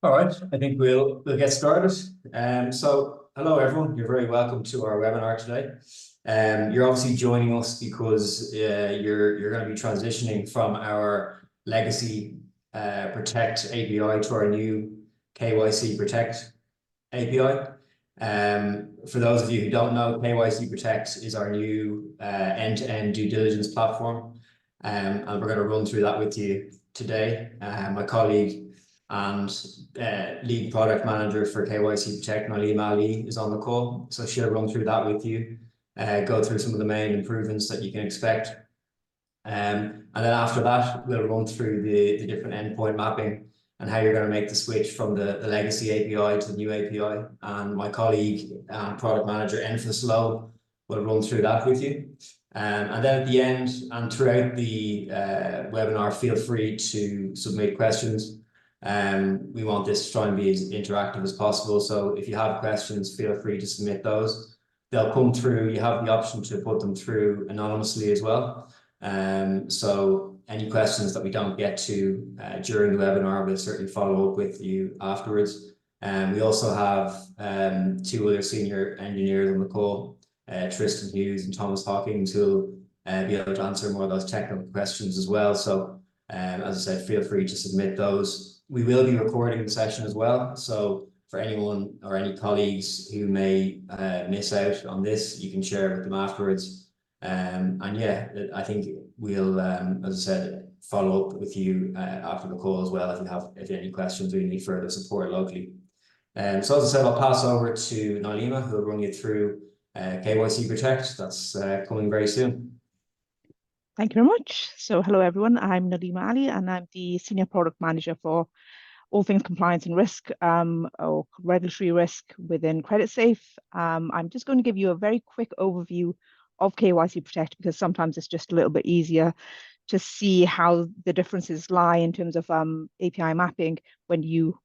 All right, I think we'll get started. So hello everyone, you're very welcome to our webinar today. You're obviously joining us because you're going to be transitioning from our legacy Protect API to our new KYC Protect API. For those of you who don't know, KYC Protect is our new end-to-end-due-diligence platform, and we're going to run through that with you today. My colleague and lead product manager for KYC Protect, Ali, is on the call. So she'll run through that with you, go through some of the main improvements that you can expect. And then after that, we'll run through the different endpoint mapping and how you're going to make the switch from the legacy API to the new API. And my colleague and product manager, Slow, will run through that with you. And then at the end and throughout the webinar, feel free to submit questions. We want this to try and be as interactive as possible. So if you have questions, feel free to submit those. They'll come through. You have the option to put them through anonymously as well. So any questions that we don't get to during the webinar, we'll certainly follow up with you afterwards. We also have two other senior engineers on the call, Tristan Hughes and Thomas Hawkins, who will be able to answer more of those technical questions as well. So as I said, feel free to submit those. We will be recording the session as well. So for anyone or any colleagues who may miss out on this, you can share it with them afterwards. And yeah, I think we'll, as I said, follow up with you after the call as well if you have any questions or you need further support locally. So as I said, I'll pass over to Nailima, who will run you through KYC Protect. That's coming very soon. Thank you very much. So hello, everyone. I'm Nailima Ali, and I'm the Senior Product Manager for all things compliance and risk, or regulatory risk within Creditsafe. I'm just going to give you a very quick overview of KYC Protect because sometimes it's just a little bit easier to see how the differences lie in terms of API mapping when you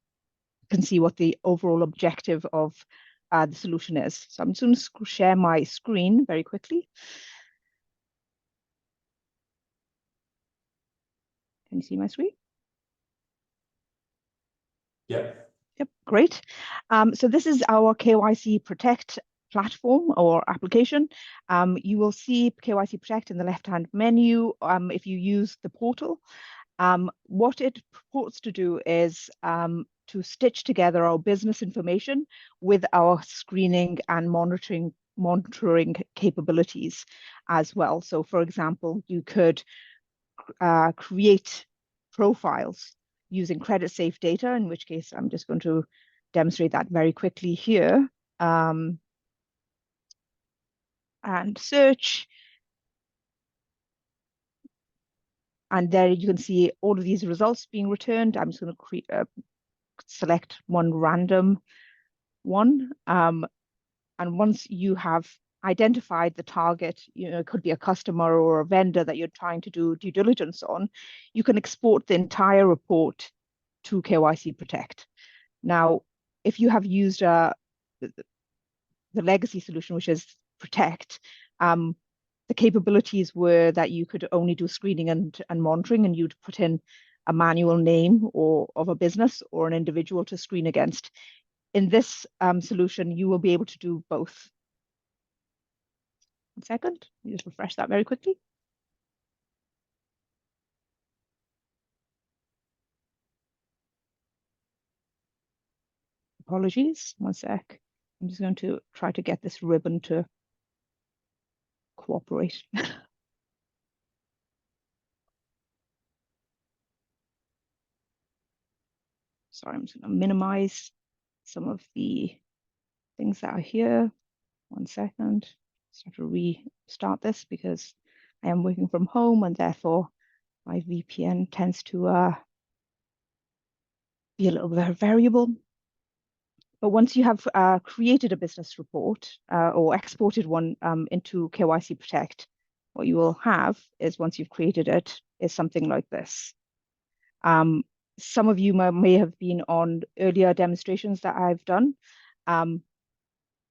can see what the overall objective of the solution is. So I'm just going to share my screen very quickly. Can you see my screen? Yep. Yep, great. So this is our KYC Protect platform or application. You will see KYC Protect in the left-hand menu if you use the portal. What it purports to do is to stitch together our business information with our screening and monitoring capabilities as well. So for example, you could create profiles using Creditsafe data, in which case I'm just going to demonstrate that very quickly here. And search. And there you can see all of these results being returned. I'm just going to select one random one. And once you have identified the target, it could be a customer or a vendor that you're trying to do due diligence on, you can export the entire report to KYC Protect. Now, if you have used the legacy solution, which is Protect, the capabilities were that you could only do screening and monitoring, and you'd put in a manual name of a business or an individual to screen against. In this solution, you will be able to do both. 1 second, let me just refresh that very quickly. Apologies, 1 sec. I'm just going to try to get this ribbon to cooperate. Sorry, I'm just going to minimize some of the things that are here. 1 second. Just have to restart this because I am working from home and therefore my VPN tends to be a little bit variable. But once you have created a business report or exported one into KYC Protect, what you will have is, once you've created it, is something like this. Some of you may have been on earlier demonstrations that I've done.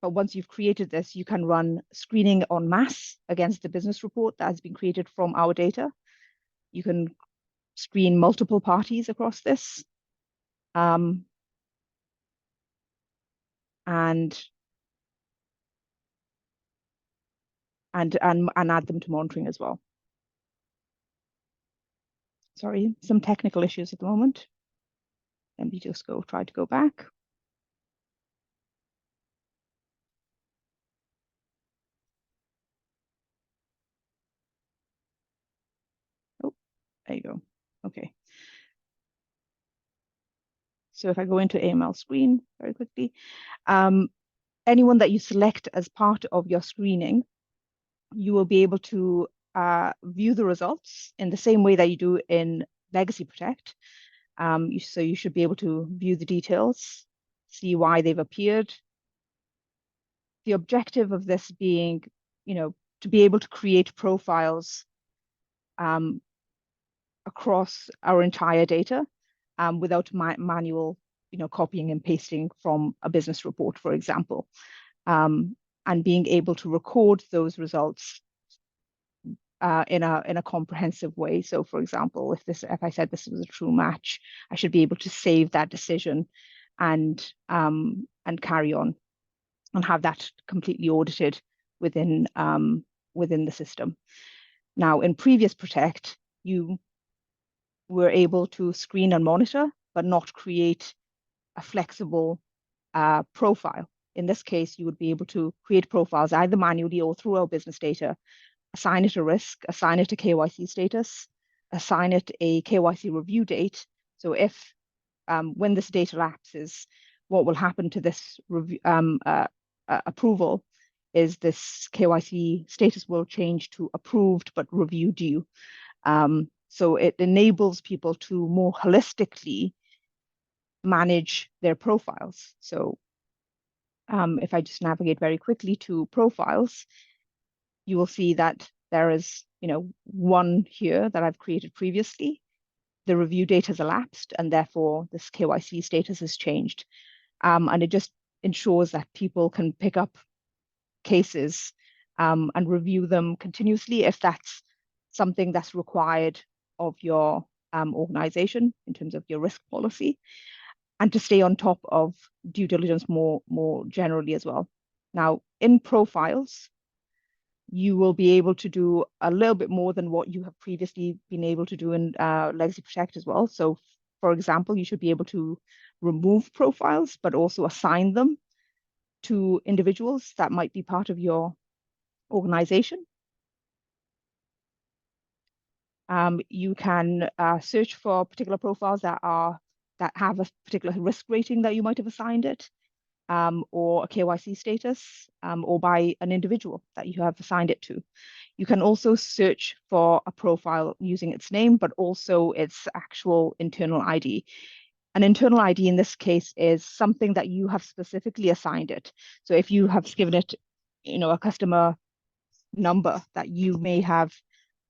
But once you've created this, you can run screening en masse against the business report that has been created from our data. You can screen multiple parties across this. and add them to monitoring as well. Sorry, some technical issues at the moment. Let me just try to go back. Oh, there you go. Okay. So if I go into AML screen very quickly, anyone that you select as part of your screening, you will be able to view the results in the same way that you do in Legacy Protect. So you should be able to view the details, see why they've appeared. The objective of this being, to be able to create profiles across our entire data without manual, copying and pasting from a business report, for example, and being able to record those results in a comprehensive way. So, for example, if I said this was a true match, I should be able to save that decision and carry on and have that completely audited within the system. Now, in previous Protect, you were able to screen and monitor, but not create a flexible profile. In this case, you would be able to create profiles either manually or through our business data, assign it a risk, assign it a KYC status, assign it a KYC review date. So if when this data lapses, what will happen to this review, approval is this KYC status will change to approved but review due. So it enables people to more holistically manage their profiles. So if I just navigate very quickly to profiles, you will see that there is, one here that I've created previously. The review date has elapsed, and therefore this KYC status has changed. And it just ensures that people can pick up cases and review them continuously if that's something that's required of your organization in terms of your risk policy, and to stay on top of due diligence more generally as well. Now, in profiles, you will be able to do a little bit more than what you have previously been able to do in Legacy Protect as well. So, for example, you should be able to remove profiles, but also assign them to individuals that might be part of your organization. You can search for particular profiles that have a particular risk rating that you might have assigned it, or a KYC status, or by an individual that you have assigned it to. You can also search for a profile using its name, but also its actual internal ID. An internal ID in this case is something that you have specifically assigned it. So if you have given it, a customer number that you may have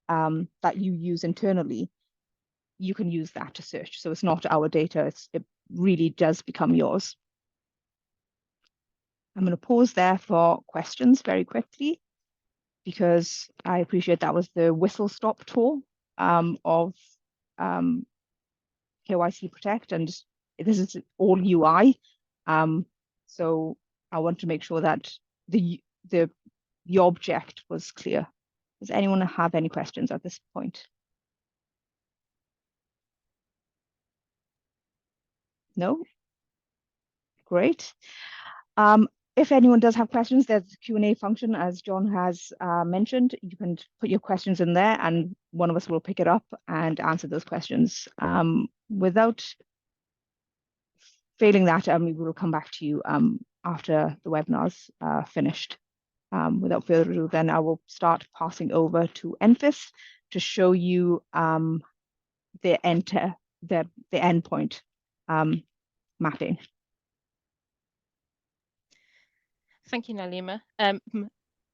that you use internally, you can use that to search. So it's not our data, it really does become yours. I'm going to pause there for questions very quickly, because I appreciate that was the whistle-stop tour of KYC Protect, and this is all UI. So I want to make sure that the object was clear. Does anyone have any questions at this point? No? Great. If anyone does have questions, there's a Q&A function, as John has mentioned. You can put your questions in there, and one of us will pick it up and answer those questions. Without failing that, we will come back to you after the webinar's finished. Without further ado, then I will start passing over to Enfys to show you the endpoint mapping. Thank you, Nalima.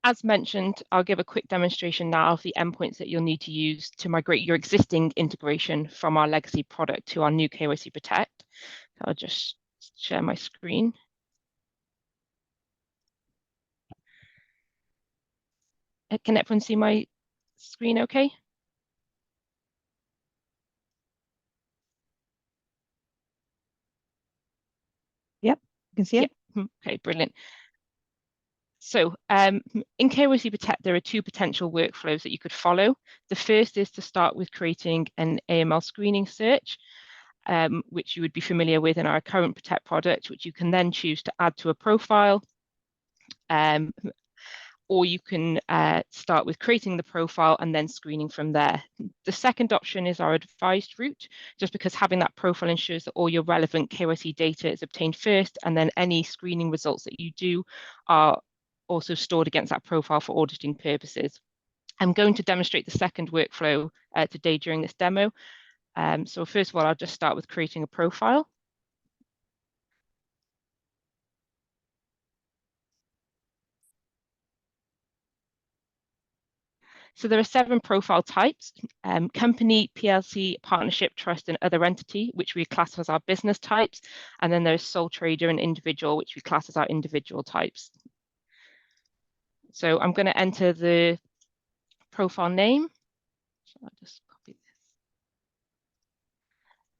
As mentioned, I'll give a quick demonstration now of the endpoints that you'll need to use to migrate your existing integration from our legacy product to our new KYC Protect. I'll just share my screen. Can everyone see my screen okay? Yep, you can see it. Okay, brilliant. So in KYC Protect, there are two potential workflows that you could follow. The first is to start with creating an AML screening search, which you would be familiar with in our current Protect product, which you can then choose to add to a profile. Or you can start with creating the profile and then screening from there. The second option is our advised route, just because having that profile ensures that all your relevant KYC data is obtained first, and then any screening results that you do are also stored against that profile for auditing purposes. I'm going to demonstrate the second workflow today during this demo. So first of all, I'll just start with creating a profile. So there are 7 profile types: company, PLC, partnership, trust, and other entity, which we class as our business types. And then there's sole trader and individual, which we class as our individual types. So I'm going to enter the profile name. So I'll just copy this.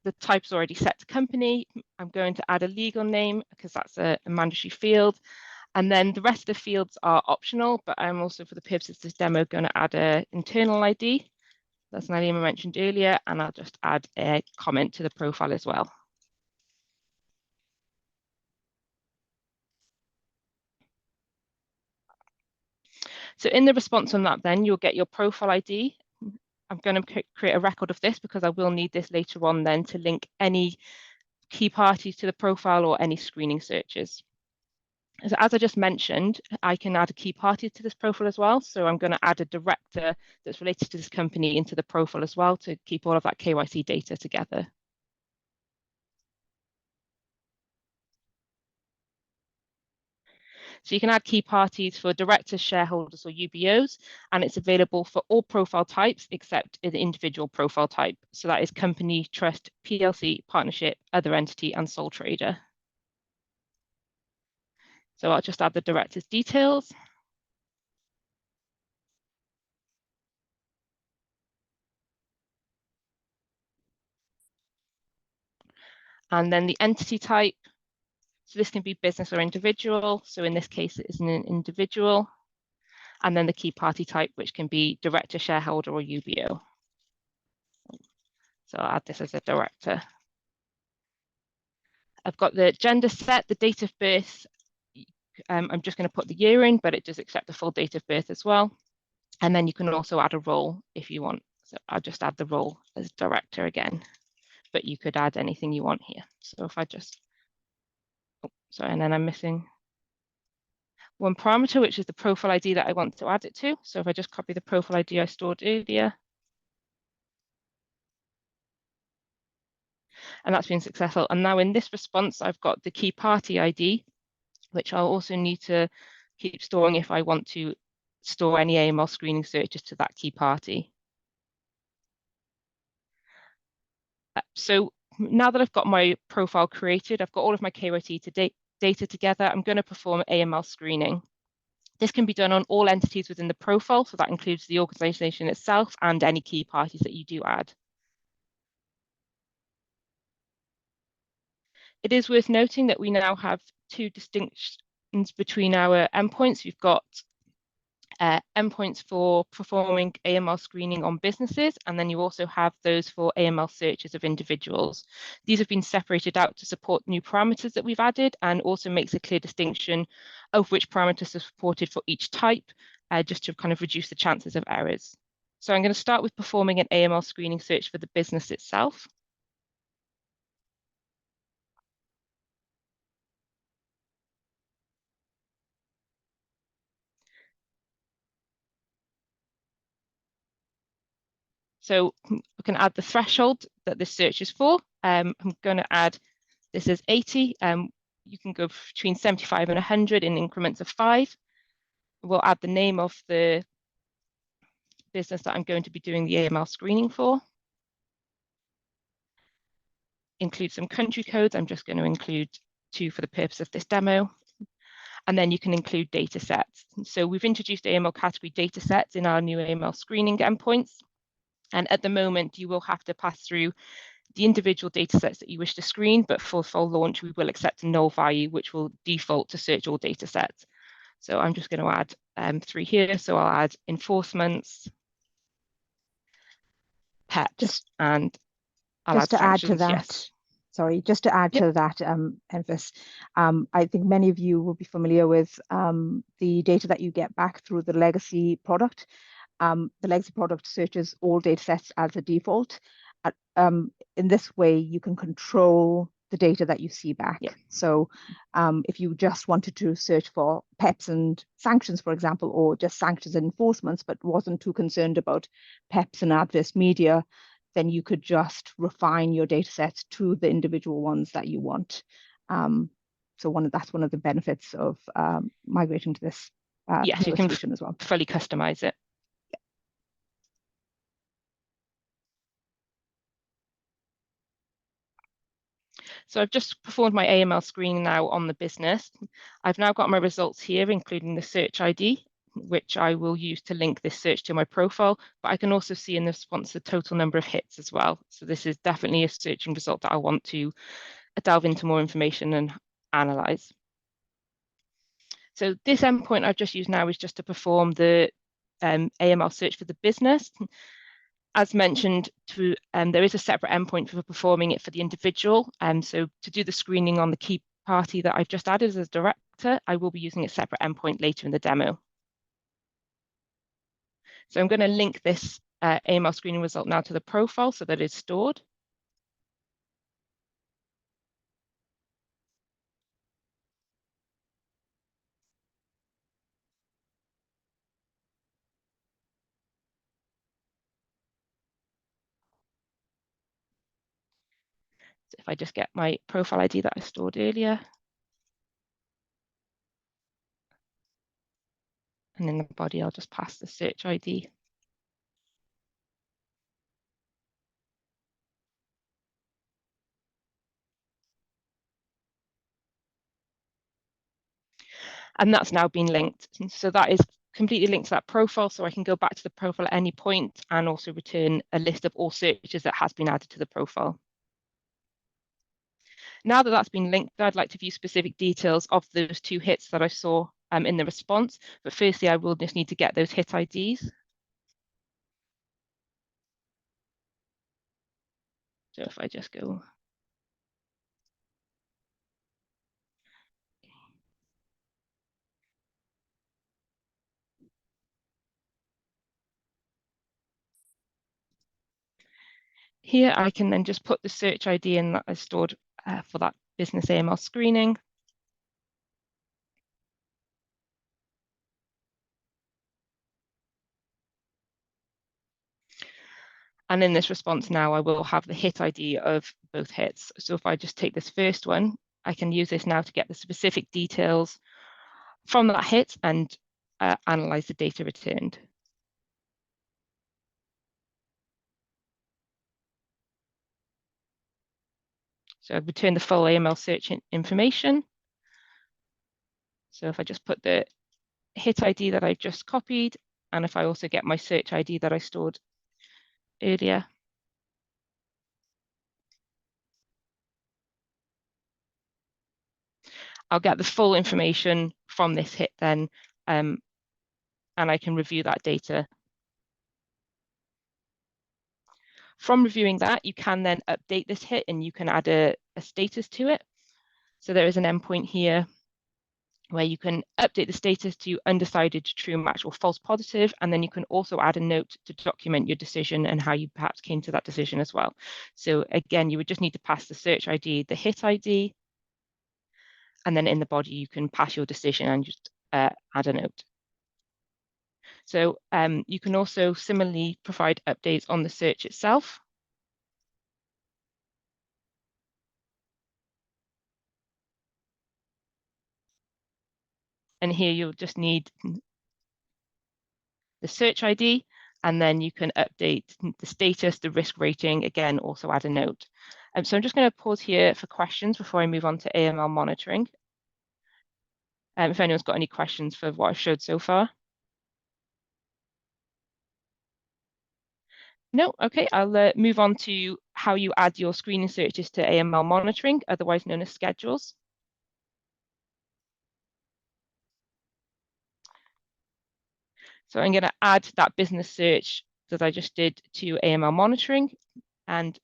The type's already set to company. I'm going to add a legal name because that's a mandatory field. And then the rest of the fields are optional, but I'm also, for the purposes of this demo, going to add an internal ID. That's Naima mentioned earlier, and I'll just add a comment to the profile as well. So in the response on that, then you'll get your profile ID. I'm going to create a record of this because I will need this later on then to link any key parties to the profile or any screening searches. So as I just mentioned, I can add a key party to this profile as well. So I'm going to add a director that's related to this company into the profile as well to keep all of that KYC data together. So you can add key parties for directors, shareholders, or UBOs, and it's available for all profile types except the individual profile type. So that is company, trust, PLC, partnership, other entity, and sole trader. So I'll just add the director's details. And then the entity type. So this can be business or individual. So in this case, it is an individual. And then the key party type, which can be director, shareholder, or UBO. So I'll add this as a director. I've got the gender set, the date of birth. I'm just going to put the year in, but it does accept the full date of birth as well. And then you can also add a role if you want. So I'll just add the role as director again, but you could add anything you want here. So if I just, oh, sorry, and then I'm missing one parameter, which is the profile ID that I want to add it to. So if I just copy the profile ID I stored earlier, and that's been successful. And now in this response, I've got the key party ID, which I'll also need to keep storing if I want to store any AML screening searches to that key party. So now that I've got my profile created, I've got all of my KYC data together, I'm going to perform AML screening. This can be done on all entities within the profile, so that includes the organization itself and any key parties that you do add. It is worth noting that we now have 2 distinctions between our endpoints. We've got endpoints for performing AML screening on businesses, and then you also have those for AML searches of individuals. These have been separated out to support new parameters that we've added, and also makes a clear distinction of which parameters are supported for each type, just to kind of reduce the chances of errors. So I'm going to start with performing an AML screening search for the business itself. So we can add the threshold that this search is for. I'm going to add this as 80. You can go between 75 and 100 in increments of 5. We'll add the name of the business that I'm going to be doing the AML screening for. Include some country codes. I'm just going to include 2 for the purpose of this demo. And then you can include data sets. So we've introduced AML category data sets in our new AML screening endpoints. And at the moment, you will have to pass through the individual data sets that you wish to screen, but for full launch, we will accept a null value, which will default to search all data sets. So I'm just going to add 3 here. So I'll add enforcements, PEPs, and I'll just add to add to sanctions, that. yes. Sorry, just to add to that, Enfys, I think many of you will be familiar with the data that you get back through the legacy product. The legacy product searches all data sets as a default. In this way, you can control the data that you see back. Yep. So if you just wanted to search for PEPs and sanctions, for example, or just sanctions and enforcements, but wasn't too concerned about PEPs and adverse media, then you could just refine your data sets to the individual ones that you want. So that's one of the benefits of migrating to this Yes, you can solution as well. fully customize it. So I've just performed my AML screening now on the business. I've now got my results here, including the search ID, which I will use to link this search to my profile, but I can also see in the response the total number of hits as well. So this is definitely a searching result that I want to delve into more information and analyze. So this endpoint I've just used now is just to perform the AML search for the business. As mentioned, there is a separate endpoint for performing it for the individual. So to do the screening on the key party that I've just added as a director, I will be using a separate endpoint later in the demo. So I'm going to link this AML screening result now to the profile so that it's stored. So if I just get my profile ID that I stored earlier. And in the body, I'll just pass the search ID. And that's now been linked. So that is completely linked to that profile. So I can go back to the profile at any point and also return a list of all searches that has been added to the profile. Now that that's been linked, I'd like to view specific details of those 2 hits that I saw in the response. But firstly, I will just need to get those hit IDs. So if I just go. Here, I can then just put the search ID in that I stored for that business AML screening. And in this response now, I will have the hit ID of both hits. So if I just take this first one, I can use this now to get the specific details from that hit and analyze the data returned. So I've returned the full AML search information. So if I just put the hit ID that I just copied, and if I also get my search ID that I stored earlier, I'll get the full information from this hit then, and I can review that data. From reviewing that, you can then update this hit and you can add a status to it. So there is an endpoint here where you can update the status to undecided, true, match, or false positive, and then you can also add a note to document your decision and how you perhaps came to that decision as well. So again, you would just need to pass the search ID, the hit ID, and then in the body, you can pass your decision and just add a note. So you can also similarly provide updates on the search itself. And here you'll just need the search ID, and then you can update the status, the risk rating, again, also add a note. So I'm just going to pause here for questions before I move on to AML monitoring. If anyone's got any questions for what I've showed so far. No, okay, I'll move on to how you add your screening searches to AML monitoring, otherwise known as schedules. So I'm going to add that business search that I just did to AML monitoring, and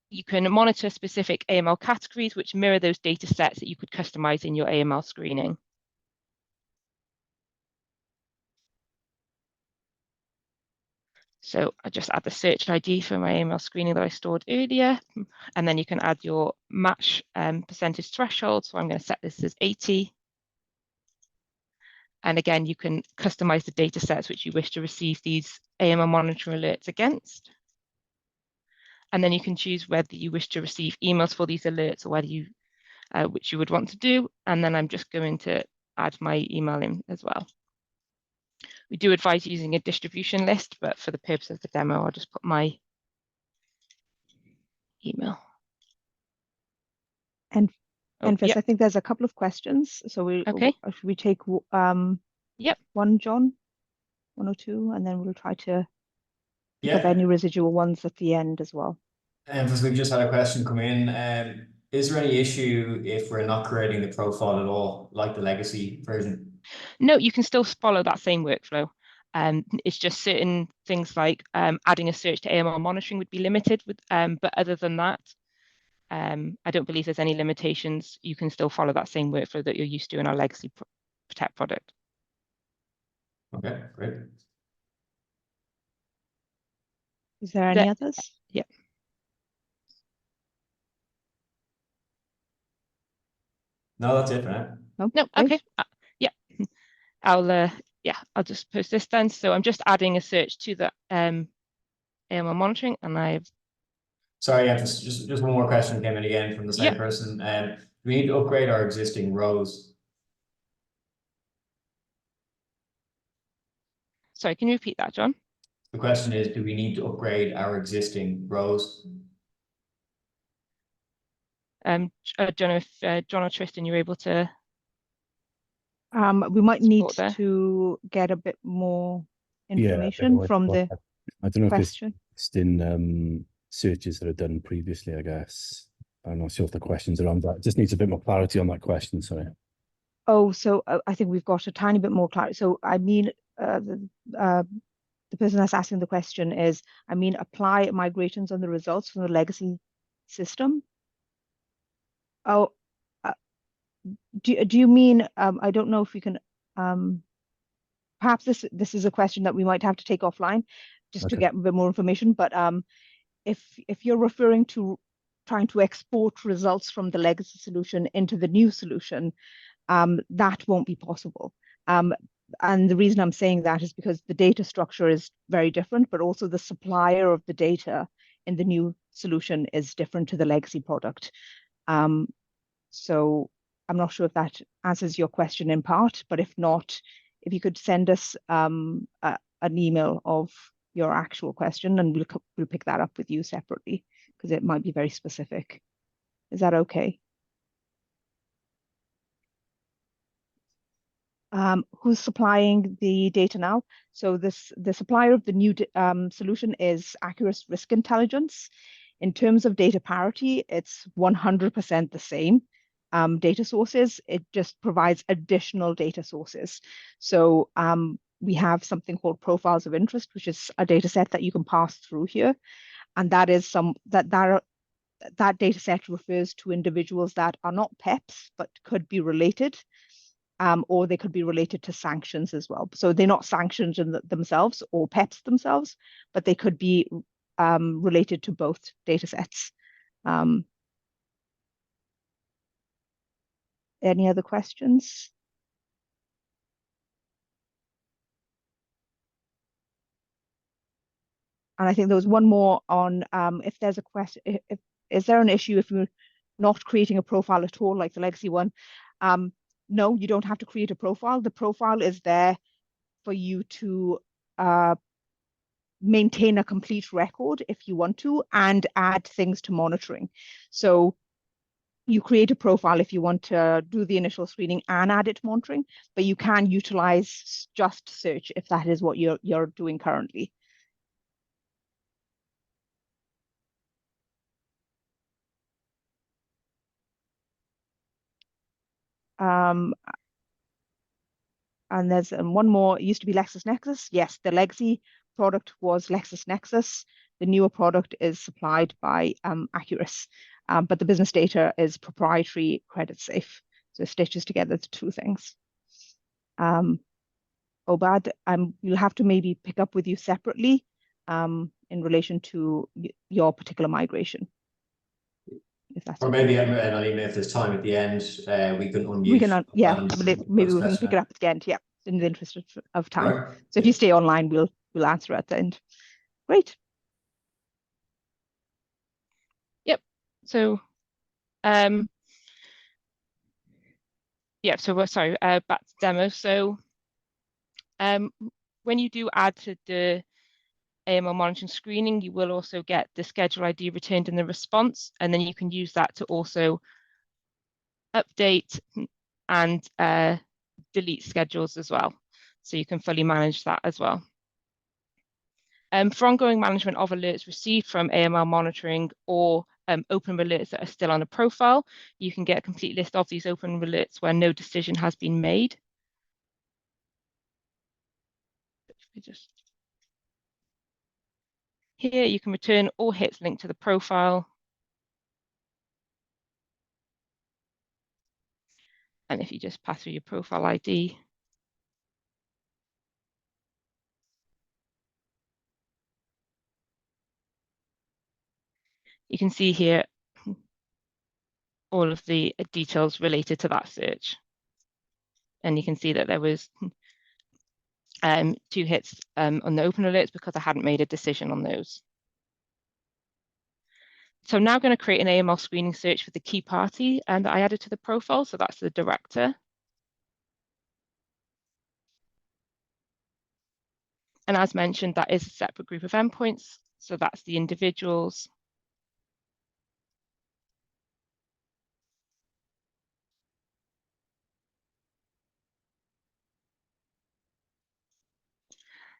you can monitor specific AML categories which mirror those data sets that you could customize in your AML screening. So I just add the search ID for my AML screening that I stored earlier, and then you can add your match percentage threshold. So I'm going to set this as 80. And again, you can customize the data sets which you wish to receive these AML monitoring alerts against. And then you can choose whether you wish to receive emails for these alerts or whether you, which you would want to do. And then I'm just going to add my email in as well. We do advise using a distribution list, but for the purpose of the demo, I'll just put my email. And Fis, yep. I think there's a couple of questions. So should we take yep. one, John, one or two, and then we'll try to pick up any residual ones at the end as well. Because we've just had a question come in. Is there any issue if we're not creating the profile at all, like the legacy version? No, you can still follow that same workflow. It's just certain things like adding a search to AML monitoring would be limited, but other than that, I don't believe there's any limitations. You can still follow that same workflow that you're used to in our legacy Protect product. Okay, great. Is there any others? Yeah. No, that's it for now. No, okay. Yeah. I'll just post this then. So I'm just adding a search to the AML monitoring, and I've. Sorry, just one more question came in again from the same person. We need to upgrade our existing rows. Sorry, can you repeat that, John? The question is, do we need to upgrade our existing rows? I don't know if John or Tristan, you're able to. We might need to get a bit more information from the I don't know question. If it's in searches that are done previously, I guess. I'm not sure if the question's around that. It just needs a bit more clarity on that question, sorry. Oh, so I think we've got a tiny bit more clarity. So I mean, the person that's asking the question is, I mean, apply migrations on the results from the legacy system. Oh, do you mean, I don't know if we can, perhaps this is a question that we might have to take offline just to get a bit more information. But if you're referring to trying to export results from the legacy solution into the new solution, that won't be possible. And the reason I'm saying that is because the data structure is very different, but also the supplier of the data in the new solution is different to the legacy product. So I'm not sure if that answers your question in part, but if not, if you could send us an email of your actual question, and we'll pick that up with you separately, because it might be very specific. Is that okay? Who's supplying the data now? So the supplier of the new solution is Accurate Risk Intelligence. In terms of data parity, it's 100% the same data sources. It just provides additional data sources. So we have something called profiles of interest, which is a data set that you can pass through here. And that is that data set refers to individuals that are not PEPs, but could be related. Or they could be related to sanctions as well. So they're not sanctions in themselves or PEPs themselves, but they could be related to both data sets. Any other questions? And I think there was one more on if there's a question, is there an issue if you're not creating a profile at all, like the legacy one? No, you don't have to create a profile. The profile is there for you to maintain a complete record if you want to, and add things to monitoring. So you create a profile if you want to do the initial screening and add it to monitoring, but you can utilize just search if that is what you're doing currently. And there's one more. It used to be LexisNexis. Yes, the legacy product was LexisNexis. The newer product is supplied by Accurus, but the business data is proprietary Creditsafe. So it stitches together the two things. Obad, you'll have to maybe pick up with you separately in relation to your particular migration. If that's or okay. maybe Alima, if there's time at the end, we can unmute. We can, yeah, and maybe we discuss can pick it up at the end. Yeah, in the interest of time. Right. So if you stay online, we'll answer at the end. Great. So, yeah, so we're sorry, back to demo. So, when you do add to the AML monitoring screening, you will also get the schedule ID returned in the response, and then you can use that to also update and delete schedules as well. So you can fully manage that as well. For ongoing management of alerts received from AML monitoring or open alerts that are still on a profile, you can get a complete list of these open alerts where no decision has been made. Here you can return all hits linked to the profile. And if you just pass through your profile ID, you can see here all of the details related to that search. And you can see that there was 2 hits on the open alerts because I hadn't made a decision on those. So I'm now going to create an AML screening search for the key party that I added to the profile. So that's the director. And as mentioned, that is a separate group of endpoints. So that's the individuals.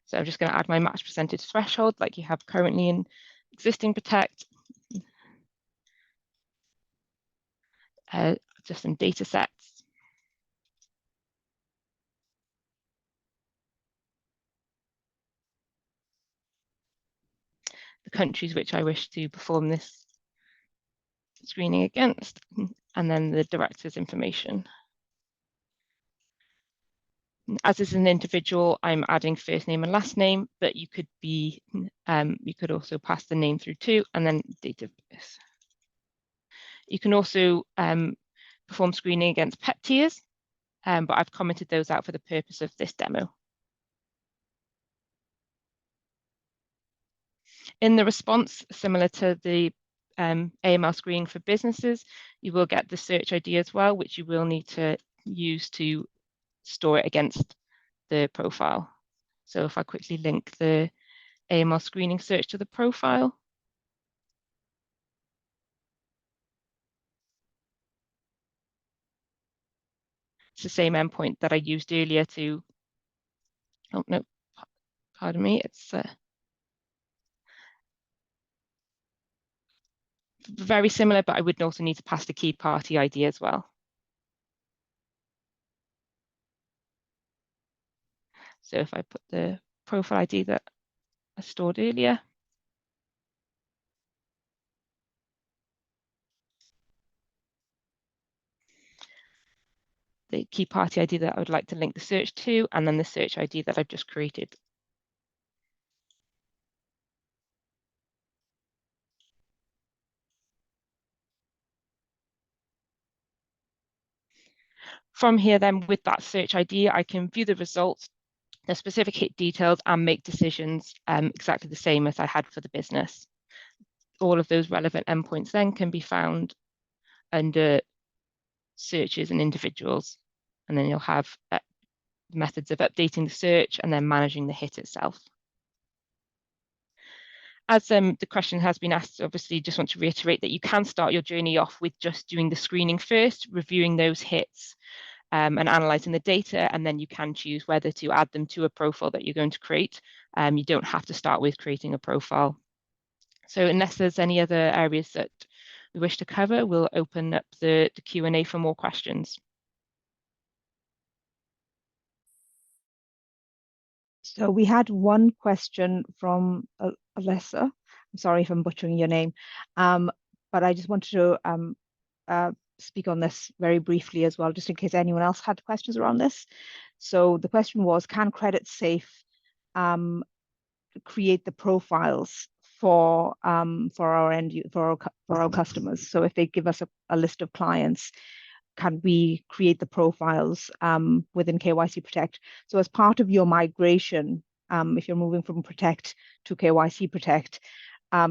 So I'm just going to add my match percentage threshold like you have currently in existing Protect. Just some data sets. The countries which I wish to perform this screening against, and then the director's information. As is an individual, I'm adding first name and last name, but you could be, you could also pass the name through too, and then date of birth. You can also perform screening against pet tiers, but I've commented those out for the purpose of this demo. In the response, similar to the AML screening for businesses, you will get the search ID as well, which you will need to use to store it against the profile. So if I quickly link the AML screening search to the profile. It's the same endpoint that I used earlier to, oh no, pardon me, it's very similar, but I would also need to pass the key party ID as well. So if I put the profile ID that I stored earlier, the key party ID that I would like to link the search to, and then the search ID that I've just created. From here then, with that search ID, I can view the results, the specific hit details, and make decisions exactly the same as I had for the business. All of those relevant endpoints then can be found under searches and individuals. And then you'll have methods of updating the search and then managing the hit itself. As the question has been asked, obviously just want to reiterate that you can start your journey off with just doing the screening first, reviewing those hits and analyzing the data, and then you can choose whether to add them to a profile that you're going to create. You don't have to start with creating a profile. So unless there's any other areas that we wish to cover, we'll open up the Q&A for more questions. So we had one question from Alessa. I'm sorry if I'm butchering your name, but I just wanted to speak on this very briefly as well, just in case anyone else had questions around this. So the question was, can Creditsafe create the profiles for our customers? So if they give us a list of clients, can we create the profiles within KYC Protect? So as part of your migration, if you're moving from Protect to KYC Protect,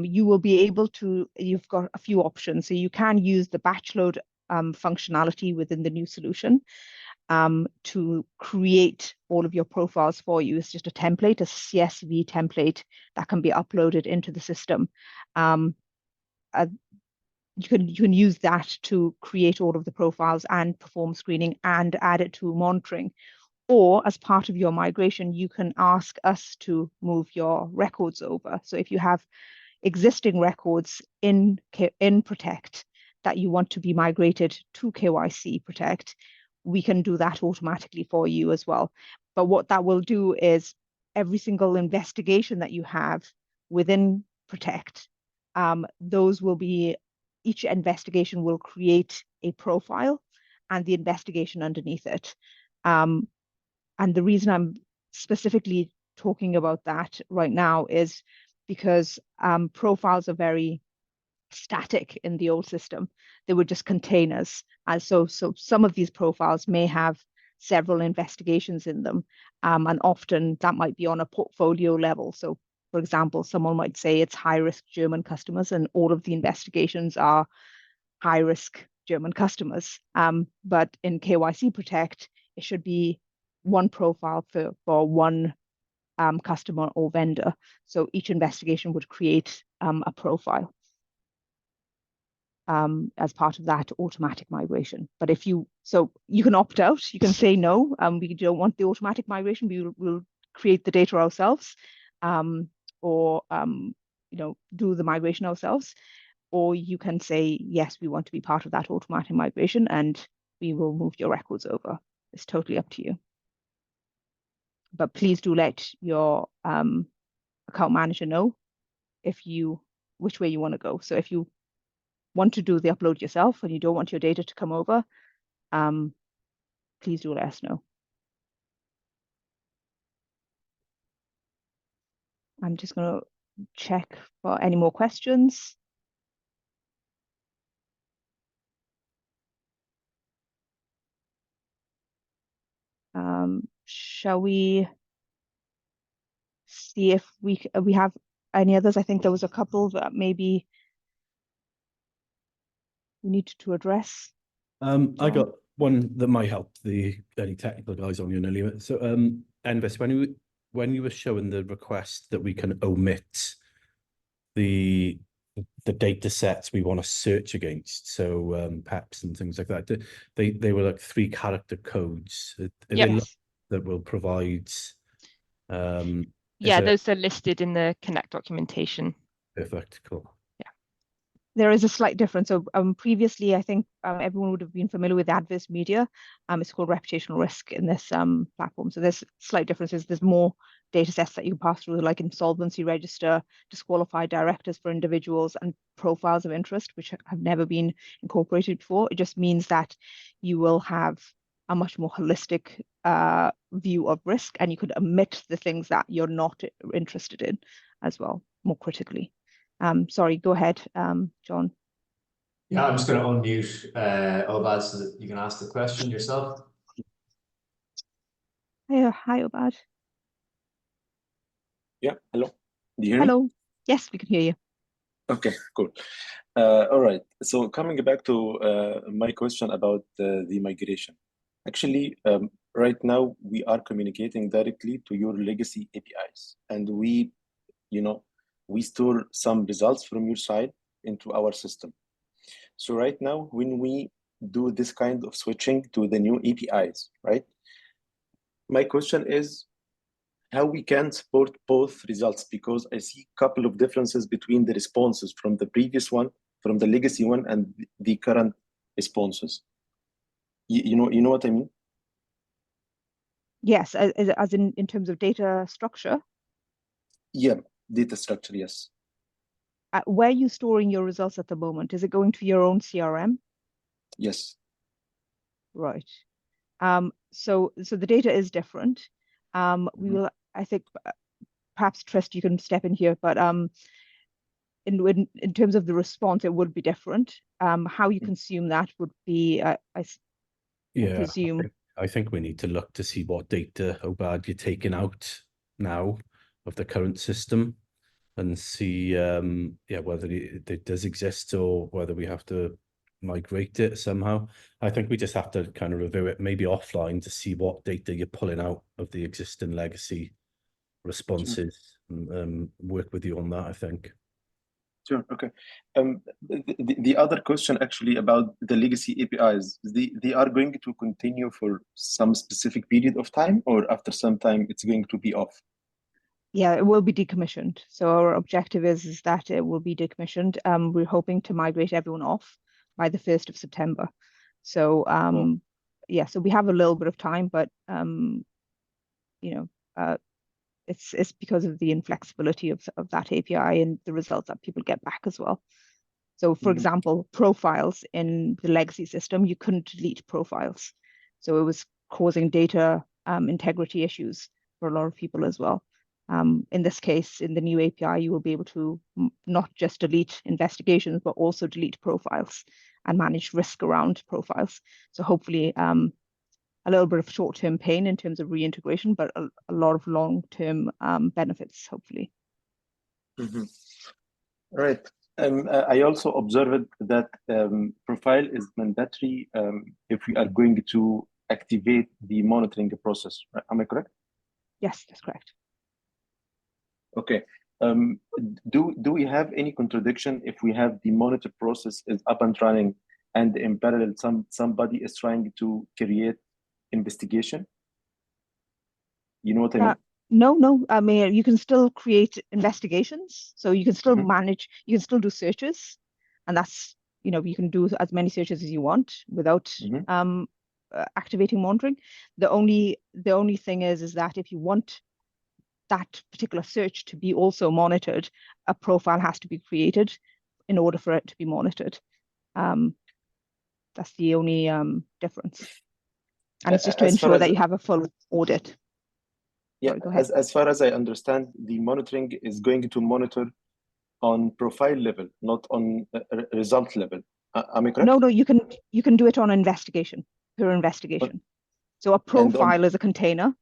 you will be able to, you've got a few options. So you can use the batch load functionality within the new solution to create all of your profiles for you. It's just a template, a CSV template that can be uploaded into the system. You can use that to create all of the profiles and perform screening and add it to monitoring. Or as part of your migration, you can ask us to move your records over. So if you have existing records in Protect that you want to be migrated to KYC Protect, we can do that automatically for you as well. But what that will do is every single investigation that you have within Protect, those will be, each investigation will create a profile and the investigation underneath it. And the reason I'm specifically talking about that right now is because profiles are very static in the old system. They were just containers. And so some of these profiles may have several investigations in them. And often that might be on a portfolio level. So for example, someone might say it's high-risk German customers and all of the investigations are high-risk German customers. But in KYC Protect, it should be one profile for one customer or vendor. So each investigation would create a profile as part of that automatic migration. But so you can opt out, you can say no, we don't want the automatic migration, we'll create the data ourselves, or do the migration ourselves, or you can say yes, we want to be part of that automatic migration and we will move your records over. It's totally up to you. But please do let your account manager know which way you want to go. So if you want to do the upload yourself and you don't want your data to come over, please do let us know. I'm just going to check for any more questions. Shall we see if we have any others? I think there was a couple that maybe we need to address. I got one that might help any technical guys on you, Nelly. So, Envis, when you were showing the request that we can omit the data sets we want to search against, so PEPs and things like that, they were like 3-character codes. Yes. That will provide. Yeah, those are listed in the Connect documentation. Perfect, cool. There is a slight difference. So previously, I think everyone would have been familiar with adverse media. It's called reputational risk in this platform. So there's slight differences. There's more data sets that you can pass through, like insolvency register, disqualified directors for individuals, and profiles of interest, which have never been incorporated before. It just means that you will have a much more holistic view of risk, and you could omit the things that you're not interested in as well, more critically. Sorry, go ahead, John. Yeah, I'm just going to unmute Obad so that you can ask the question yourself. Hi, Obad. Yeah, hello. Do you hear me? Hello. Yes, we can hear you. Okay, cool. All right. So coming back to my question about the migration. Actually, right now we are communicating directly to your legacy APIs, and we store some results from your side into our system. So right now, when we do this kind of switching to the new APIs, right? My question is how we can support both results, because I see a couple of differences between the responses from the previous one, from the legacy one, and the current responses. You know what I mean? Yes, as in terms of data structure. Yeah, data structure, yes. Where are you storing your results at the moment? Is it going to your own CRM? Yes. Right. So the data is different. We will, I think, perhaps Trist, you can step in here, but in terms of the response, it would be different. How you consume that would be, I presume. I think we need to look to see what data, how bad you're taking out now of the current system, and see whether it does exist or whether we have to migrate it somehow. I think we just have to kind of review it maybe offline to see what data you're pulling out of the existing legacy responses, and work with you on that, I think. Sure. Okay. The other question actually about the legacy APIs, they are going to continue for some specific period of time, or after some time it's going to be off? Yeah, it will be decommissioned. So our objective is that it will be decommissioned. We're hoping to migrate everyone off by the 1st of September. So yeah, so we have a little bit of time, but it's because of the inflexibility of that API and the results that people get back as well. So for example, profiles in the legacy system, you couldn't delete profiles. So it was causing data integrity issues for a lot of people as well. In this case, in the new API, you will be able to not just delete investigations, but also delete profiles and manage risk around profiles. So hopefully a little bit of short-term pain in terms of reintegration, but a lot of long-term benefits, hopefully. All right. I also observed that profile is mandatory if we are going to activate the monitoring process. Am I correct? Yes, that's correct. Okay. Do we have any contradiction if we have the monitor process is up and running and in parallel somebody is trying to create investigation? You know what I mean? No. I mean, you can still create investigations. So you can still manage, you can still do searches. And that's, you can do as many searches as you want without activating monitoring. The only thing is that if you want that particular search to be also monitored, a profile has to be created in order for it to be monitored. That's the only difference. And it's just to ensure that you have a full audit. Yeah, as far as I understand, the monitoring is going to monitor on profile level, not on result level. Am I correct? No, you can do it on investigation, per investigation. So a profile is a container.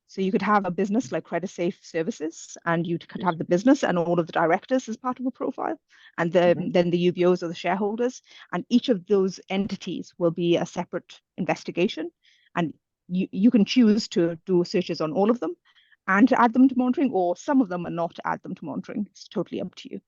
So you could have a business like Creditsafe Services, and you could have the business and all of the directors as part of a profile, and then the UBOs or the shareholders, and each of those entities will be a separate investigation, and you can choose to do searches on all of them and to add them to monitoring, or some of them and not to add them to monitoring. It's totally up to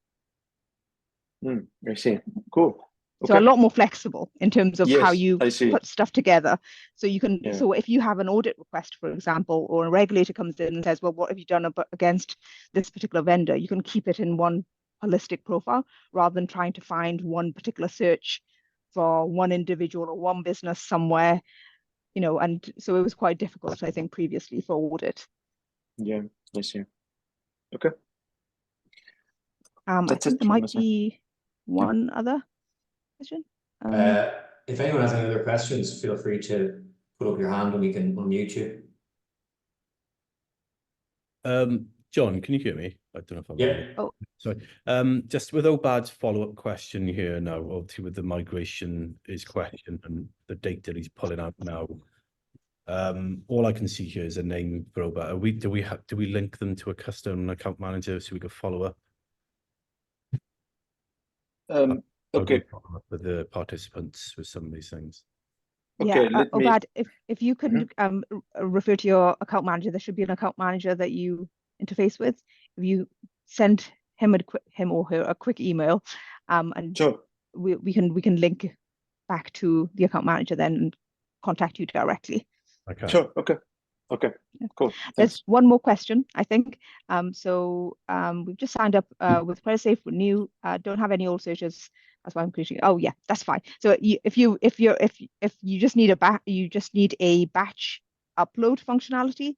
you. I see. Cool. Okay. So a lot more flexible in terms of how you put stuff together. So you can, so if you have an audit request, for example, or a regulator comes in and says, well, what have you done against this particular vendor? You can keep it in one holistic profile rather than trying to find one particular search for one individual or one business somewhere, and so it was quite difficult, I think, previously for audit. Yeah, I see. Okay. I think there might be one other question. If anyone has any other questions, feel free to put up your hand and we can unmute you. John, can you hear me? I don't know if I'm Yeah. Oh, sorry. Just with Obad's follow-up question here now, obviously with the migration is question and the data he's pulling out now. All I can see here is a name for Obad. Do we link them to a custom account manager so we can follow up? Okay. With the participants with some of these things. Okay, yeah, Obad, if you can refer to your account manager, there should be an account manager that you interface with. If you send him or her a quick email, and we can link back to the account manager then and contact you directly. Okay. Sure. Okay. Cool. There's one more question, I think. So we've just signed up with Creditsafe. We're new. Don't have any old searches. That's why I'm creating. Oh yeah, that's fine. So if you just need a batch upload functionality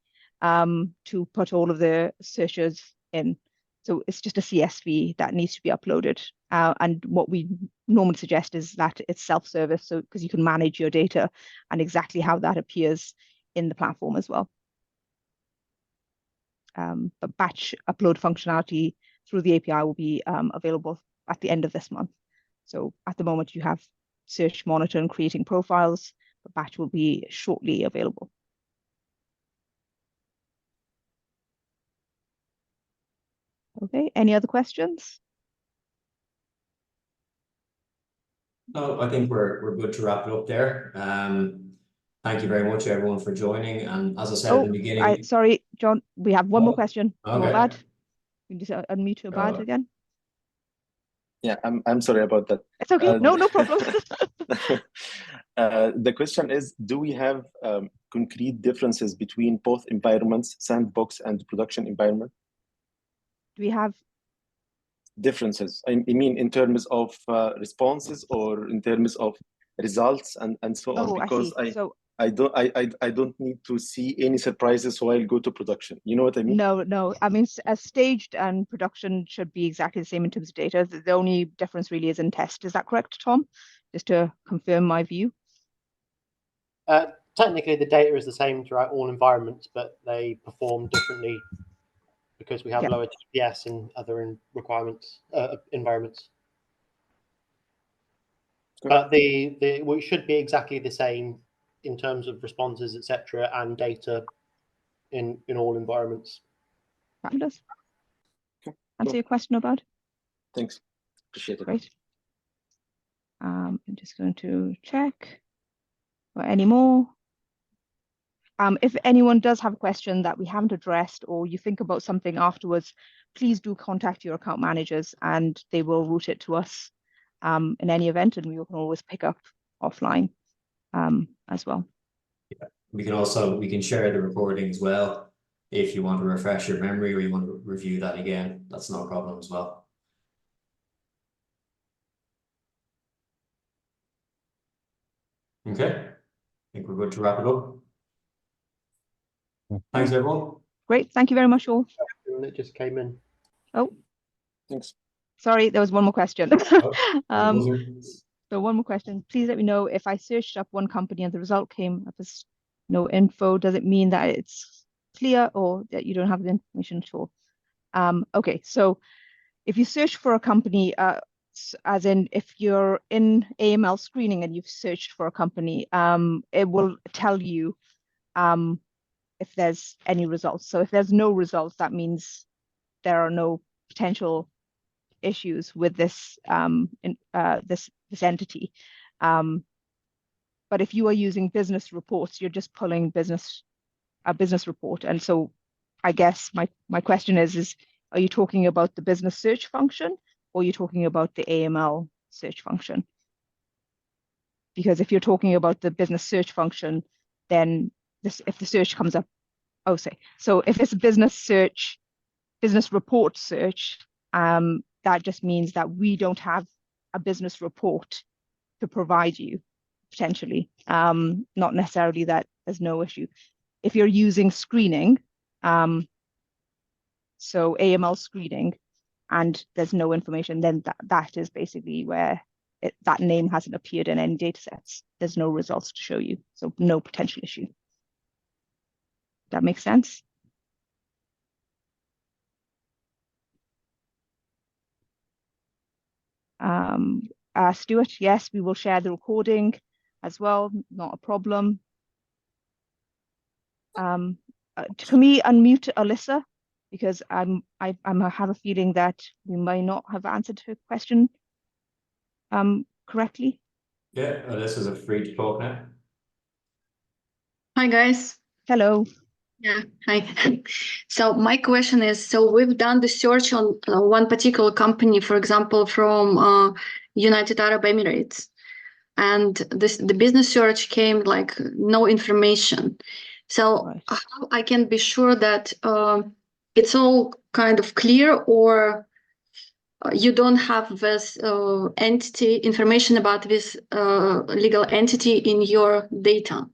to put all of the searches in. So it's just a CSV that needs to be uploaded. And what we normally suggest is that it's self-service, so because you can manage your data and exactly how that appears in the platform as well. But batch upload functionality through the API will be available at the end of this month. So at the moment you have search, monitor, and creating profiles, but batch will be shortly available. Okay, any other questions? No, I think we're good to wrap it up there. Thank you very much, everyone, for joining. And as I said at the beginning, sorry, John, we have one more question. Okay. Abad, you can just unmute your Abad again. Yeah, I'm sorry about that. It's okay. No problem. The question is, do we have concrete differences between both environments, sandbox and production environment? Do we have differences? I mean, in terms of responses or in terms of results and so on, because I don't need to see any surprises while I go to production. You know what I mean? No. I mean, as staged and production should be exactly the same in terms of data. The only difference really is in test. Is that correct, Tom? Just to confirm my view. Technically, the data is the same throughout all environments, but they perform differently because we have lower TPS in other requirements environments. But we should be exactly the same in terms of responses, etc., and data in all environments. Fabulous. Answer your question about? Thanks. Appreciate it. Great. I'm just going to check for any more. If anyone does have a question that we haven't addressed or you think about something afterwards, please do contact your account managers and they will route it to us in any event, and we can always pick up offline as well. Yeah. We can share the recording as well if you want to refresh your memory or you want to review that again. That's no problem as well. Okay, I think we're good to wrap it up. Thanks, everyone. Great, thank you very much, all. That just came in. Oh, thanks. Sorry, there was one more question. Oh, so one more question. Please let me know if I searched up one company and the result came up as no info. Does it mean that it's clear or that you don't have the information at all? Okay, so if you search for a company, as in if you're in AML screening and you've searched for a company, it will tell you if there's any results. So if there's no results, that means there are no potential issues with this this entity. But if you are using business reports, you're just pulling a business report. And so I guess my question is are you talking about the business search function or are you talking about the AML search function? Because if you're talking about the business search function, then if the search comes up, so if it's a business report search, that just means that we don't have a business report to provide you, potentially. Not necessarily that there's no issue. If you're using screening, so AML screening, and there's no information, then that is basically where that name hasn't appeared in any data sets. There's no results to show you, so no potential issue. That makes sense? Stuart, yes, we will share the recording as well, not a problem. Can we unmute Alyssa? Because I have a feeling that we might not have answered her question correctly. Yeah, Alyssa's free to talk now. Hi, guys. Hello. Yeah, hi. So my question is, so we've done the search on one particular company, for example, from United Arab Emirates, and the business search came like no information. So how I can be sure that it's all kind of clear, or you don't have this entity information about this legal entity in your data?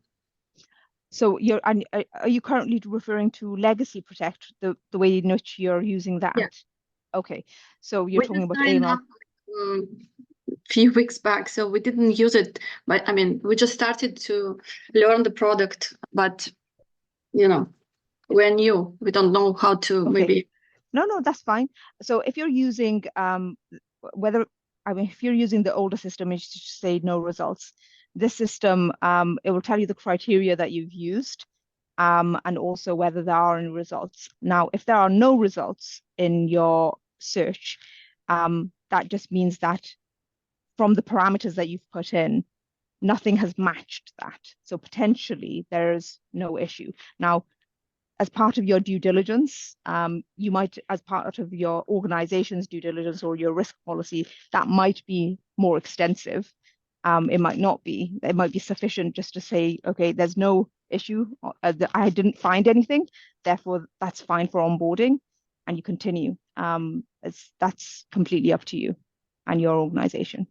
So are you currently referring to Legacy Protect, the way in which you're using that? Yeah. Okay, so you're talking about signed AML. up a few weeks back, so we didn't use it, but I mean, we just started to learn the product, but you know, we're new. We don't know how to maybe. No, that's fine. So if you're using if you're using the older system, it should say no results. This system, it will tell you the criteria that you've used, and also whether there are any results. Now, if there are no results in your search, that just means that from the parameters that you've put in, nothing has matched that. So potentially there's no issue. Now, as part of your due diligence, you might, as part of your organization's due diligence or your risk policy, that might be more extensive. It might not be. It might be sufficient just to say, okay, there's no issue. I didn't find anything, therefore that's fine for onboarding, and you continue. That's completely up to you and your organization.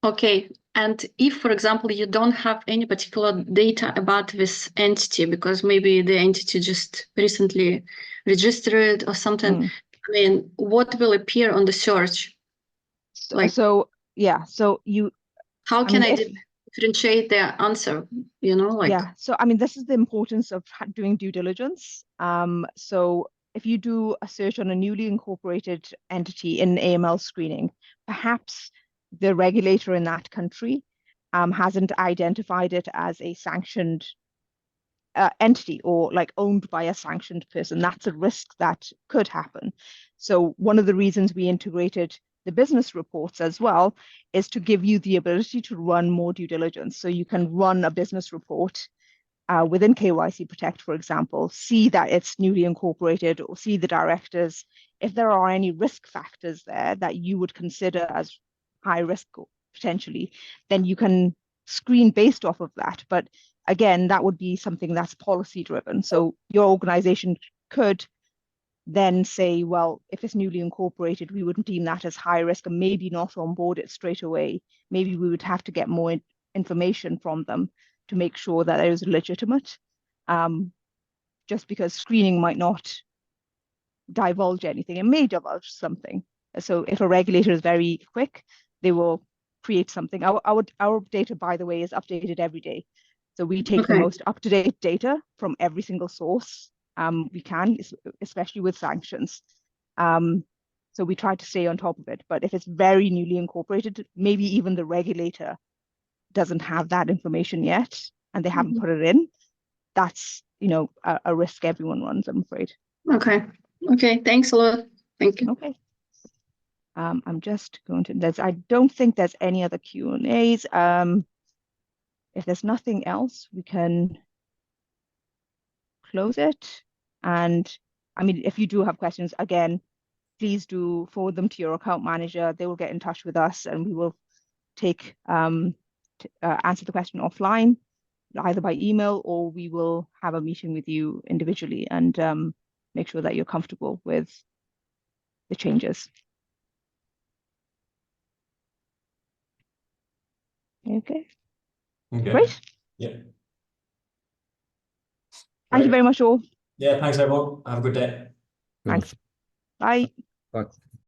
Okay, and if, for example, you don't have any particular data about this entity because maybe the entity just recently registered or something, I mean, what will appear on the search? So how can I differentiate the answer? You know, like yeah. So I mean, this is the importance of doing due diligence. So if you do a search on a newly incorporated entity in AML screening, perhaps the regulator in that country hasn't identified it as a sanctioned entity or like owned by a sanctioned person. That's a risk that could happen. So one of the reasons we integrated the business reports as well is to give you the ability to run more due diligence. So you can run a business report within KYC Protect, for example, see that it's newly incorporated or see the directors. If there are any risk factors there that you would consider as high risk potentially, then you can screen based off of that. But again, that would be something that's policy driven. So your organization could then say, well, if it's newly incorporated, we wouldn't deem that as high risk and maybe not onboard it straight away. Maybe we would have to get more information from them to make sure that it is legitimate. Just because screening might not divulge anything, it may divulge something. So if a regulator is very quick, they will create something. Our data, by the way, is updated every day. So we take the most up-to-date data from every single source we can, especially with sanctions. So we try to stay on top of it. But if it's very newly incorporated, maybe even the regulator doesn't have that information yet and they haven't put it in. That's, you know, a risk everyone runs, I'm afraid. Okay, thanks a lot. Thank you. Okay. I'm just going to, I don't think there's any other Q&As. If there's nothing else, we can close it. And I mean, if you do have questions, again, please do forward them to your account manager. They will get in touch with us and we will take answer the question offline, either by email, or we will have a meeting with you individually and make sure that you're comfortable with the changes. Okay. Great. Yeah. Thank you very much all. Yeah, thanks everyone. Have a good day. Thanks. Bye. Bye.